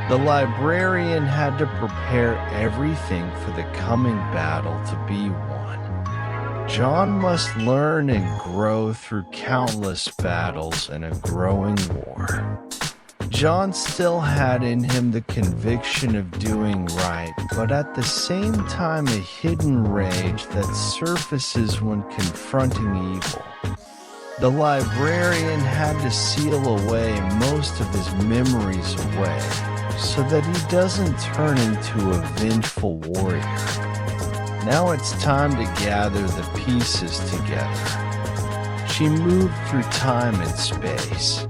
The librarian had to prepare everything for the coming battle to be won. Jaune must learn and grow through countless battles and a growing war. Jaune still had in him the conviction of doing right, but at the same time a hidden rage that surfaces when confronting evil. The librarian had to seal away most of his memories away, so that he doesn't turn into a vengeful warrior. Now it's time to gather the pieces together. She moved through time and space.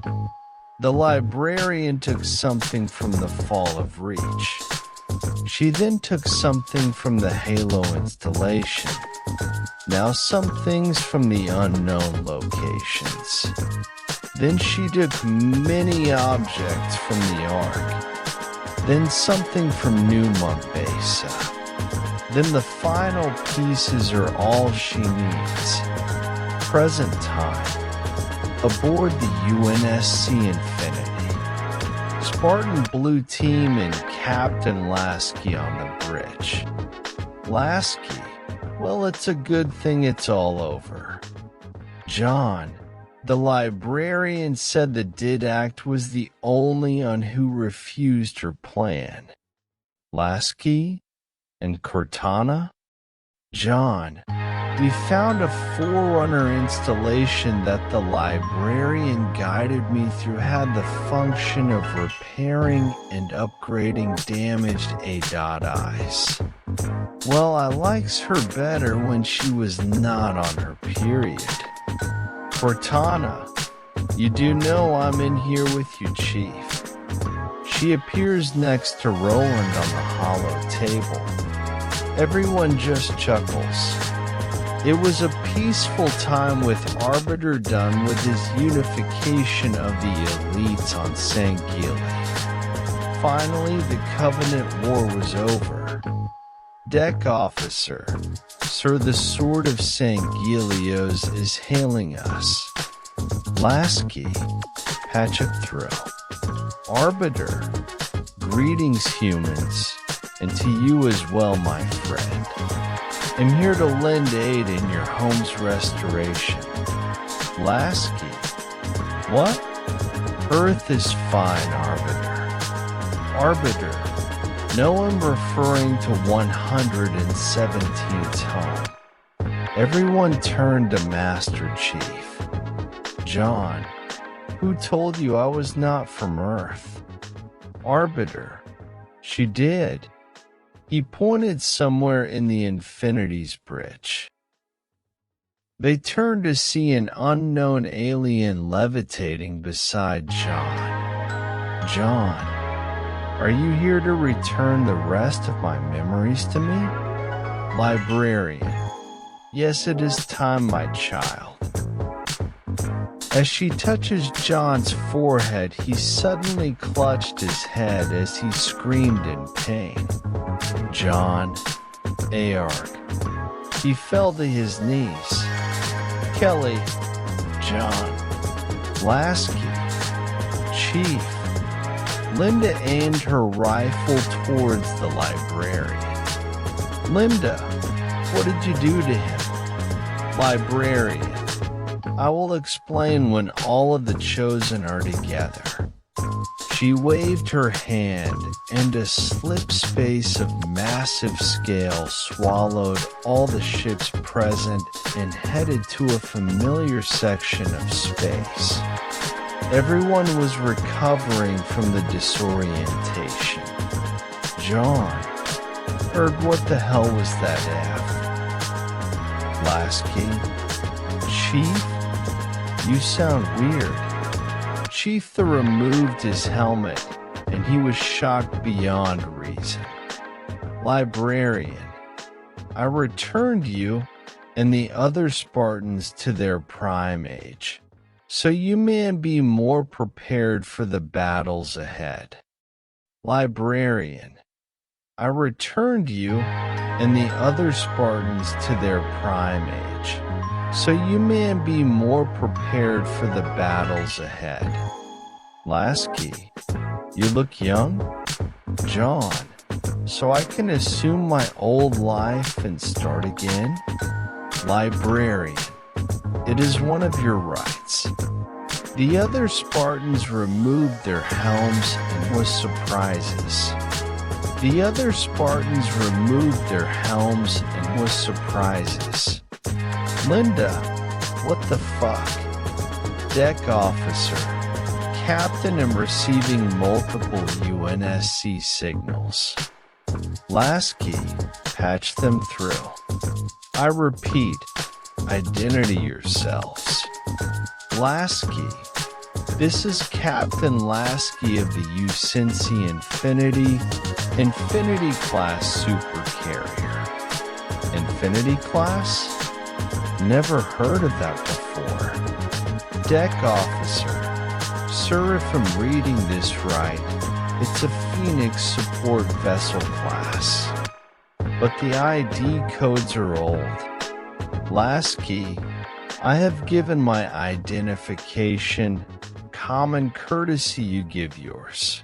The librarian took something from the Fall of Reach. She then took something from the Halo installation. Now some things from the unknown locations. Then she took many objects from the Ark. Then something from New Mombasa. Then the final pieces are all she needs. Present time. Aboard the UNSC Infinity. Spartan Blue Team and Captain Lasky on the bridge. Lasky, well, it's a good thing it's all over. Jaune, the librarian, said the Didact was the only one who refused her plan. Lasky and Cortana? Jaune, we found a Forerunner installation that the librarian guided me through had the function of repairing and upgrading damaged A.Eyes. Well, I likes her better when she was not on her period. Cortana, you do know I'm in here with you, Chief. She appears next to Roland on the hollow table. Everyone just chuckles. It was a peaceful time with Arbiter done with his unification of the elites on Sangili. Finally, the Covenant War was over. Deck Officer, Sir the Sword of Sangilios is hailing us. Lasky, patch up throw. Arbiter, greetings humans, and to you as well, my friend. I'm here to lend aid in your home's restoration. Lasky, what? Earth is fine, Arbiter. Arbiter, no, I'm referring to 117th home. Everyone turned to Master Chief. Jaune, who told you I was not from Earth? Arbiter, she did. He pointed somewhere in the Infinity's bridge. They turned to see an unknown alien levitating beside Jaune. Jaune, are you here to return the rest of my memories to me? Librarian, yes, it is time, my child. As she touches Jaune's forehead, he suddenly clutched his head as he screamed in pain. Jaune, Arc. He fell to his knees. Kelly, Jaune, Lasky, Chief. Linda aimed her rifle towards the librarian. Linda, what did you do to him? Librarian, I will explain when all of the Chosen are together. She waved her hand, and a slip space of massive scale swallowed all the ships present and headed to a familiar section of space. Everyone was recovering from the disorientation. Jaune, heard what the hell was that F? Lasky, Chief, you sound weird. Chief the removed his helmet, and he was shocked beyond reason. Librarian, I returned you and the other Spartans to their prime age, so you may be more prepared for the battles ahead. Librarian, I returned you and the other Spartans to their prime age, so you may be more prepared for the battles ahead. Lasky, you look young? Jaune, so I can assume my old life and start again? Librarian, it is one of your rights. The other Spartans removed their helms and was surprises. The other Spartans removed their helms and was surprises. Linda, what the fuck? Deck officer, captain and receiving multiple UNSC signals. Lasky, patch them through. I repeat, identity yourselves. Lasky, this is Captain Lasky of the UCincy Infinity class supercarrier. Infinity class? Never heard of that before. Deck officer, sir, if I'm reading this right, it's a Phoenix support vessel class. But the ID codes are old. Lasky, I have given my identification, common courtesy you give yours.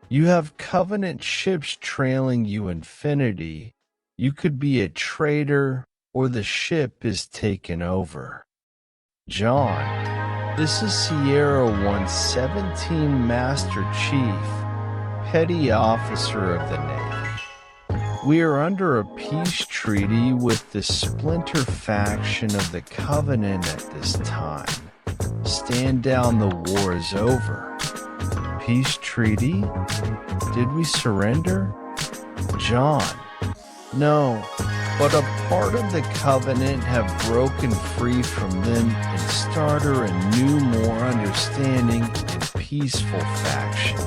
You have Covenant ships trailing you Infinity. You could be a traitor, or the ship is taken over. Jaune, this is Sierra 117 Master Chief, Petty Officer of the Navy. We are under a peace treaty with the splinter faction of the Covenant at this time. Stand down, the war is over. Peace treaty? Did we surrender? Jaune, no, but a part of the Covenant have broken free from them and started a new, more understanding and peaceful faction.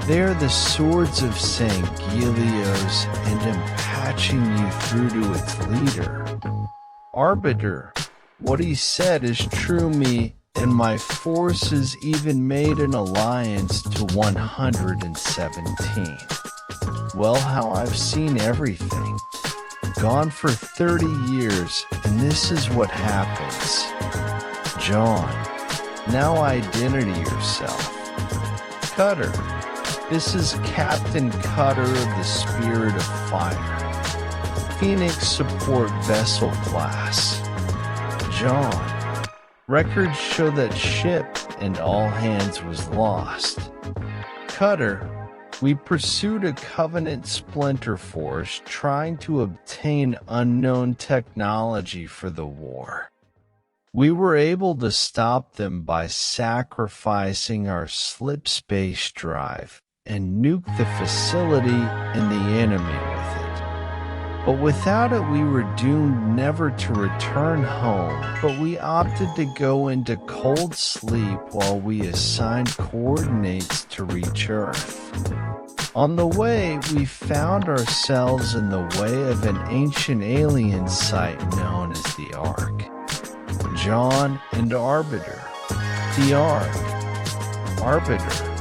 They are the Swords of St. Gelios and am patching you through to its leader. Arbiter, what he said is true. Me and my forces even made an alliance to 117. Well, how I've seen everything. Gone for 30 years, and this is what happens. Jaune, now identity yourself. Cutter, this is Captain Cutter of the Spirit of Fire. Phoenix support vessel class. Jaune, records show that ship and all hands was lost. Cutter, we pursued a Covenant splinter force trying to obtain unknown technology for the war. We were able to stop them by sacrificing our slip space drive and nuke the facility and the enemy with it. But without it, we were doomed never to return home, but we opted to go into cold sleep while we assigned coordinates to reach Earth. On the way, we found ourselves in the way of an ancient alien site known as the Ark. Jaune and Arbiter. The Ark. Arbiter.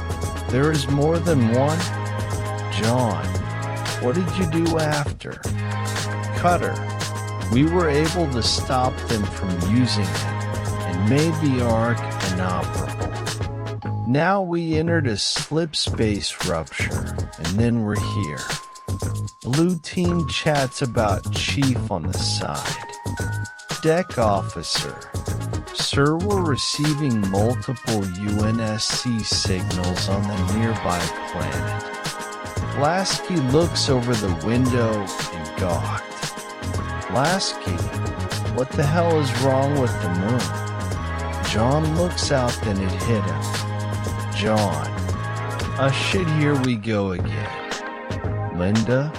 There is more than one? Jaune, what did you do after? Cutter, we were able to stop them from using it and made the Ark inoperable. Now we entered a slip space rupture, and then we're here. Blue team chats about Chief on the side. Deck officer, sir, we're receiving multiple UNSC signals on the nearby planet. Lasky looks over the window and gawked. Lasky, what the hell is wrong with the moon? Jaune looks out, then it hit him. Jaune, shit, here we go again. Linda,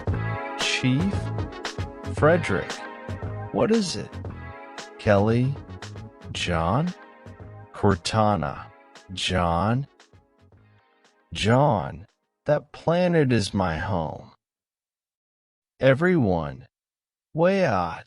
Chief, Frederick, what is it? Kelly, Jaune, Cortana, Jaune. Jaune, that planet is my home. Everyone, way out.